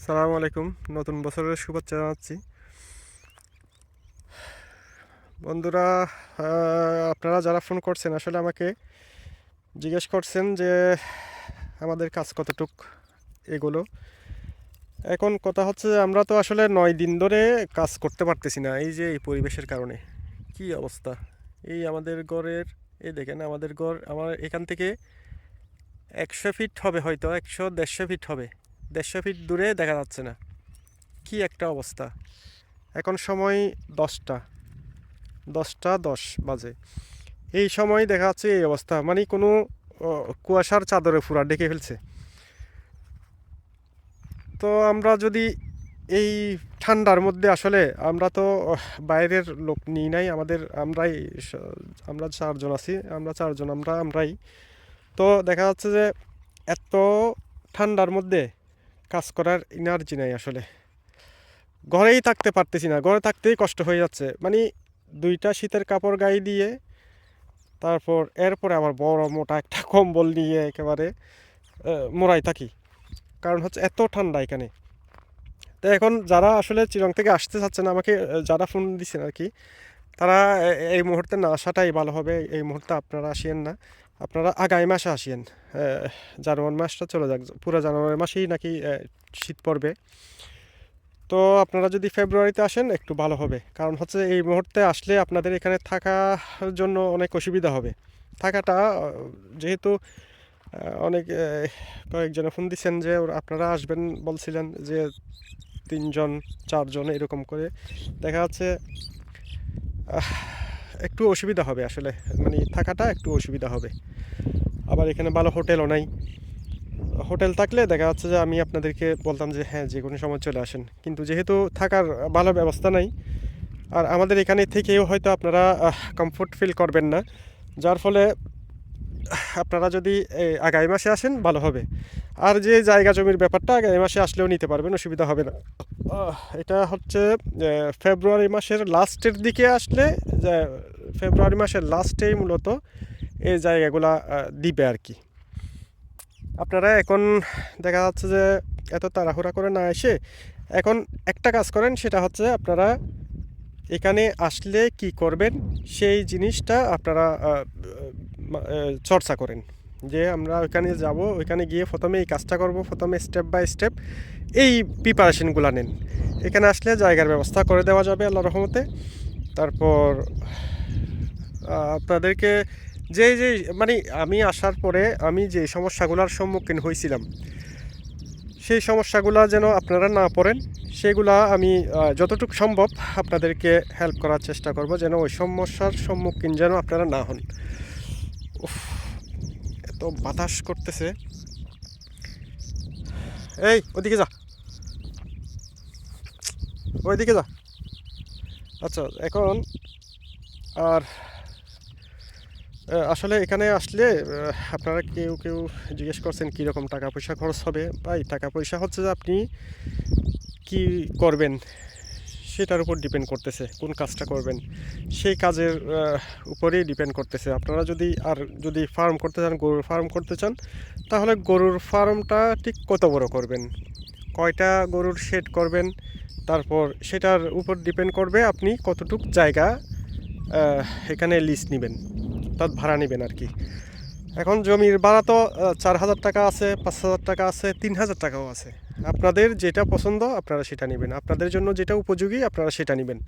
সালামু আলাইকুম। নতুন বছরের শুভেচ্ছা জানাচ্ছি বন্ধুরা। আপনারা যারা ফোন করছেন আসলে আমাকে জিজ্ঞেস করছেন যে আমাদের কাজ কতটুক এগুলো। এখন কথা হচ্ছে যে আমরা তো আসলে 9 দিন ধরে কাজ করতে পারতেছি না, এই যে এই পরিবেশের কারণে। কি অবস্থা! এই আমাদের গড়ের, এই দেখেন আমাদের গড়, আমার এখান থেকে 100 ফিট হবে, হয়তো 100-150 ফিট হবে, 150 ফিট দূরে দেখা যাচ্ছে না। কি একটা অবস্থা! এখন সময় 10টা 10 বাজে। এই সময় দেখা যাচ্ছে এই অবস্থা, মানে কোনো কুয়াশার চাদরে পুরা ঢেকে ফেলছে। তো আমরা যদি এই ঠান্ডার মধ্যে আসলে, আমরা তো বাইরের লোক নিই নাই, আমরা চারজন আছি, আমরাই। তো দেখা যাচ্ছে যে এত ঠান্ডার মধ্যে কাজ করার এনার্জি নাই আসলে। ঘরেই থাকতে পারতেছি না, ঘরে থাকতেই কষ্ট হয়ে যাচ্ছে, মানে 2টা শীতের কাপড় গায়ে দিয়ে, তারপর এরপরে আবার বড় মোটা একটা কম্বল নিয়ে একেবারে মোড়াই থাকি, কারণ হচ্ছে এত ঠান্ডা এখানে। তো এখন যারা আসলে চিরং থেকে আসতে চাচ্ছেন আমাকে, যারা ফোন দিচ্ছেন আর কি, তারা এই মুহূর্তে না আসাটাই ভালো হবে। এই মুহূর্তে আপনারা আসিয়েন না, আপনারা আগামী মাসে আসিয়েন। জানুয়ারি মাসটা চলে যাক, পুরো জানুয়ারি মাসেই নাকি শীত পড়বে। তো আপনারা যদি ফেব্রুয়ারিতে আসেন একটু ভালো হবে, কারণ হচ্ছে এই মুহূর্তে আসলে আপনাদের এখানে থাকার জন্য অনেক অসুবিধা হবে। থাকাটা যেহেতু অনেক কয়েকজনে ফোন দিচ্ছেন যে আপনারা আসবেন, বলছিলেন যে 3জন 4জন এরকম করে, দেখা যাচ্ছে একটু অসুবিধা হবে আসলে, মানে থাকাটা একটু অসুবিধা হবে। আবার এখানে ভালো হোটেলও নাই। হোটেল থাকলে দেখা যাচ্ছে যে আমি আপনাদেরকে বলতাম যে হ্যাঁ যে কোনো সময় চলে আসেন, কিন্তু যেহেতু থাকার ভালো ব্যবস্থা নাই, আর আমাদের এখানে থেকেও হয়তো আপনারা কমফোর্ট ফিল করবেন না, যার ফলে আপনারা যদি আগামী মাসে আসেন ভালো হবে। আর যে জায়গা জমির ব্যাপারটা আগামী মাসে আসলেও নিতে পারবেন, অসুবিধা হবে না। এটা হচ্ছে ফেব্রুয়ারি মাসের লাস্টের দিকে আসলে, যে ফেব্রুয়ারি মাসের লাস্টেই মূলত এই জায়গাগুলা দিবে আর কি। আপনারা এখন দেখা যাচ্ছে যে এত তাড়াহুড়া করে না এসে এখন একটা কাজ করেন, সেটা হচ্ছে আপনারা এখানে আসলে কি করবেন সেই জিনিসটা আপনারা চর্চা করেন। যে আমরা ওইখানে যাব, ওইখানে গিয়ে প্রথমে এই কাজটা করব, প্রথমে স্টেপ বাই স্টেপ এই প্রিপারেশনগুলো নেন। এখানে আসলে জায়গার ব্যবস্থা করে দেওয়া যাবে আল্লাহর রহমতে। তারপর আপনাদেরকে যে মানে আমি আসার পরে আমি যে সমস্যাগুলোর সম্মুখীন হয়েছিলাম, সেই সমস্যাগুলো যেন আপনারা না পড়েন, সেগুলা আমি যতটুকু সম্ভব আপনাদেরকে হেল্প করার চেষ্টা করব, যেন ওই সমস্যার সম্মুখীন যেন আপনারা না হন। উফ, এত বাতাস করতেছে! এই ওদিকে যা, ওইদিকে যা। আচ্ছা, এখন আর আসলে এখানে আসলে আপনারা কেউ কেউ জিজ্ঞেস করছেন কীরকম টাকা পয়সা খরচ হবে। ভাই, টাকা পয়সা হচ্ছে যে আপনি কি করবেন সেটার উপর ডিপেন্ড করতেছে, কোন কাজটা করবেন সেই কাজের উপরেই ডিপেন্ড করতেছে। আপনারা যদি ফার্ম করতে চান, গরুর ফার্ম করতে চান, তাহলে গরুর ফার্মটা ঠিক কত বড় করবেন, কয়টা গরুর শেড করবেন, তারপর সেটার উপর ডিপেন্ড করবে আপনি কতটুক জায়গা এখানে লিজ নেবেন, অর্থাৎ ভাড়া নেবেন আর কি। এখন জমির ভাড়া তো 4,000 টাকা আছে, 5,000 টাকা আছে, 3,000 টাকাও আছে। আপনাদের যেটা পছন্দ আপনারা সেটা নেবেন, আপনাদের জন্য যেটা উপযোগী আপনারা সেটা নেবেন।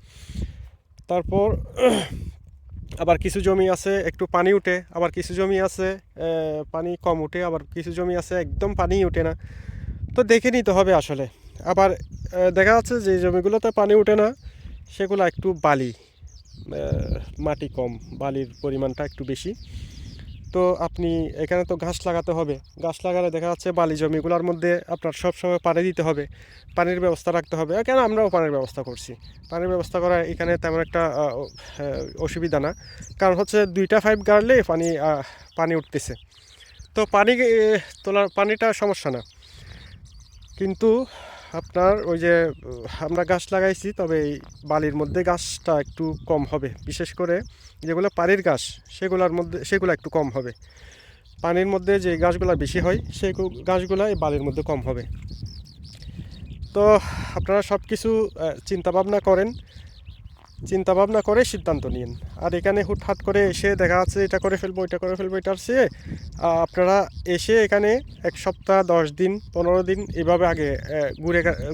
তারপর আবার কিছু জমি আছে একটু পানি উঠে, আবার কিছু জমি আছে পানি কম উঠে, আবার কিছু জমি আছে একদম পানিই ওঠে না। তো দেখে নিতে হবে আসলে। আবার দেখা যাচ্ছে যে জমিগুলোতে পানি ওঠে না, সেগুলো একটু বালি, মাটি কম, বালির পরিমাণটা একটু বেশি। তো আপনি এখানে তো ঘাস লাগাতে হবে, ঘাস লাগালে দেখা যাচ্ছে বালি জমিগুলোর মধ্যে আপনার সবসময় পানি দিতে হবে, পানির ব্যবস্থা রাখতে হবে। কেন আমরাও পানির ব্যবস্থা করছি, পানির ব্যবস্থা করা এখানে তেমন একটা অসুবিধা না, কারণ হচ্ছে 2টা পাইপ গাড়লে পানি উঠতেছে। তো পানি তোলার পানিটা সমস্যা না, কিন্তু আপনার ওই যে আমরা গাছ লাগাইছি, তবে এই বালির মধ্যে গাছটা একটু কম হবে, বিশেষ করে যেগুলো পানির গাছ সেগুলো একটু কম হবে। পানির মধ্যে যে গাছগুলো বেশি হয় সেই গাছগুলো এই বালির মধ্যে কম হবে। তো আপনারা সব কিছু চিন্তাভাবনা করেন, চিন্তাভাবনা করে সিদ্ধান্ত নিন। আর এখানে হুটহাট করে এসে দেখা যাচ্ছে এটা করে ফেলবো ওইটা করে ফেলবো, এটার চেয়ে আপনারা এসে এখানে 1 সপ্তাহ 10 দিন 15 দিন এভাবে আগে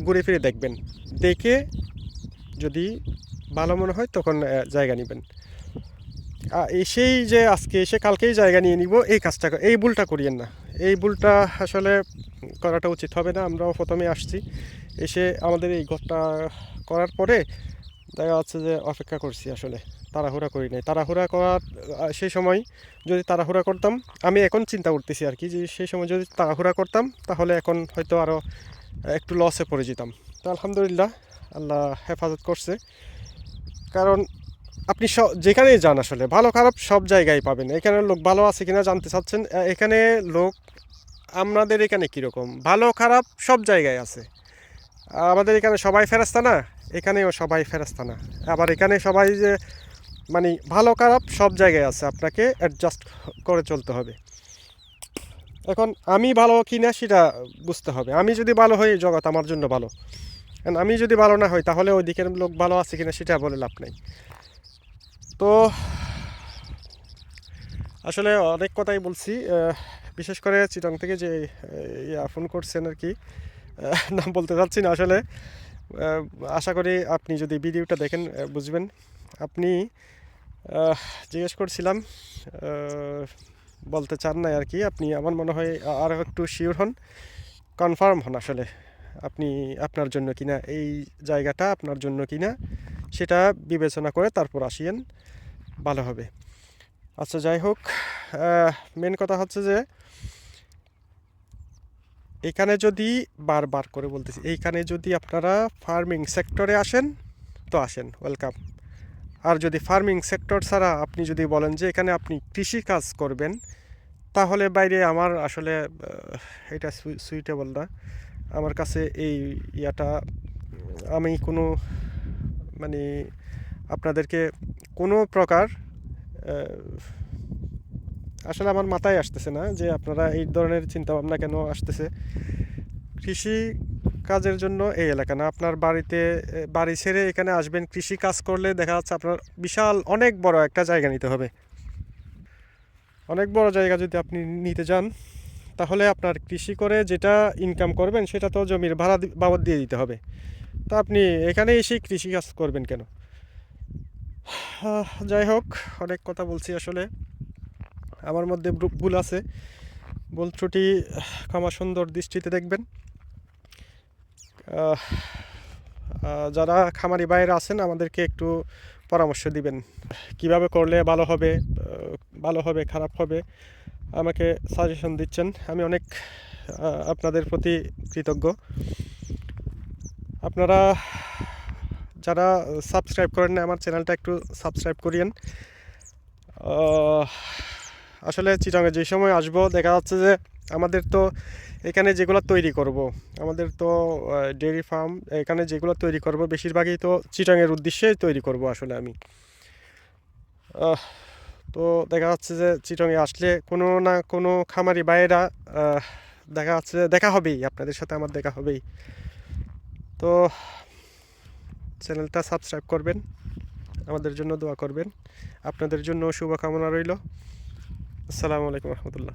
ঘুরে ফিরে দেখবেন। দেখে যদি ভালো মনে হয় তখন জায়গা নেবেন। এসেই যে আজকে এসে কালকেই জায়গা নিয়ে নিব, এই কাজটা এই ভুলটা করিয়েন না। এই ভুলটা আসলে করাটা উচিত হবে না। আমরাও প্রথমে আসছি, এসে আমাদের এই ঘরটা করার পরে দেখা যাচ্ছে যে অপেক্ষা করছি, আসলে তাড়াহুড়া করি নাই। তাড়াহুড়া করার সেই সময় যদি তাড়াহুড়া করতাম, আমি এখন চিন্তা করতেছি আর কি, যে সেই সময় যদি তাড়াহুড়া করতাম তাহলে এখন হয়তো আরও একটু লসে পড়ে যেতাম। তো আলহামদুলিল্লাহ আল্লাহ হেফাজত করছে। কারণ আপনি যেখানেই যান আসলে ভালো খারাপ সব জায়গায় পাবেন। এখানে লোক ভালো আছে কিনা জানতে চাচ্ছেন, এখানে লোক আমাদের এখানে কীরকম ভালো খারাপ সব জায়গায় আছে। আমাদের এখানে সবাই ফেরেশতা না, এখানেও সবাই ফেরেশতা না। আবার এখানে সবাই যে মানে ভালো খারাপ সব জায়গায় আছে, আপনাকে অ্যাডজাস্ট করে চলতে হবে। এখন আমি ভালো কি না সেটা বুঝতে হবে। আমি যদি ভালো হই জগৎ আমার জন্য ভালো, কারণ আমি যদি ভালো না হই তাহলে ওই দিকের লোক ভালো আছে কিনা সেটা বলে লাভ নেই। তো আসলে অনেক কথাই বলছি, বিশেষ করে চিটং থেকে যে ফোন করছেন আর কি, নাম বলতে চাচ্ছি না আসলে। আশা করি আপনি যদি ভিডিওটা দেখেন বুঝবেন। আপনি জিজ্ঞেস করছিলাম, বলতে চান না আর কি। আপনি আমার মনে হয় আরও একটু শিওর হন, কনফার্ম হন আসলে আপনি আপনার জন্য কিনা এই জায়গাটা আপনার জন্য কিনা সেটা বিবেচনা করে তারপর আসিয়েন, ভালো হবে। আচ্ছা যাই হোক, মেন কথা হচ্ছে যে এখানে যদি বারবার করে বলতেছি, এইখানে যদি আপনারা ফার্মিং সেক্টরে আসেন তো আসেন, ওয়েলকাম। আর যদি ফার্মিং সেক্টর ছাড়া আপনি যদি বলেন যে এখানে আপনি কৃষি কাজ করবেন, তাহলে বাইরে আমার আসলে এটা সুইটেবল না আমার কাছে। এই ইয়াটা আমি কোনো মানে আপনাদেরকে কোনো প্রকার আসলে আমার মাথায় আসতেছে না যে আপনারা এই ধরনের চিন্তাভাবনা কেন আসতেছে। কৃষি কাজের জন্য এই এলাকা না, আপনার বাড়ি ছেড়ে এখানে আসবেন কৃষি কাজ করলে দেখা যাচ্ছে আপনার বিশাল অনেক বড় একটা জায়গা নিতে হবে। অনেক বড় জায়গা যদি আপনি নিতে যান তাহলে আপনার কৃষি করে যেটা ইনকাম করবেন সেটা তো জমির ভাড়া বাবদ দিয়ে দিতে হবে। তা আপনি এখানে এসেই কৃষি কাজ করবেন কেন? যাই হোক, অনেক কথা বলছি আসলে, আমার মধ্যে ভুল আছে, ভুল ত্রুটি ক্ষমা সুন্দর দৃষ্টিতে দেখবেন। যারা খামারি বাইরে আছেন আমাদেরকে একটু পরামর্শ দিবেন কিভাবে করলে ভালো হবে খারাপ হবে, আমাকে সাজেশন দিচ্ছেন, আমি অনেক আপনাদের প্রতি কৃতজ্ঞ। আপনারা যারা সাবস্ক্রাইব করেন না আমার চ্যানেলটা একটু সাবস্ক্রাইব করিয়েন। আসলে চিটাঙে যে সময় আসবো দেখা যাচ্ছে যে আমাদের তো এখানে যেগুলো তৈরি করব, আমাদের তো ডেয়ারি ফার্ম, এখানে যেগুলো তৈরি করব বেশিরভাগই তো চিটাঙের উদ্দেশ্যে তৈরি করব আসলে আমি। তো দেখা যাচ্ছে যে চিটাঙে আসলে কোনো না কোনো খামারি ভাইয়েরা দেখা যাচ্ছে দেখা হবেই, আপনাদের সাথে আমার দেখা হবেই। তো চ্যানেলটা সাবস্ক্রাইব করবেন, আমাদের জন্য দোয়া করবেন, আপনাদের জন্য শুভকামনা রইল। আসসালামু আলাইকুম রহমতুল্লাহ।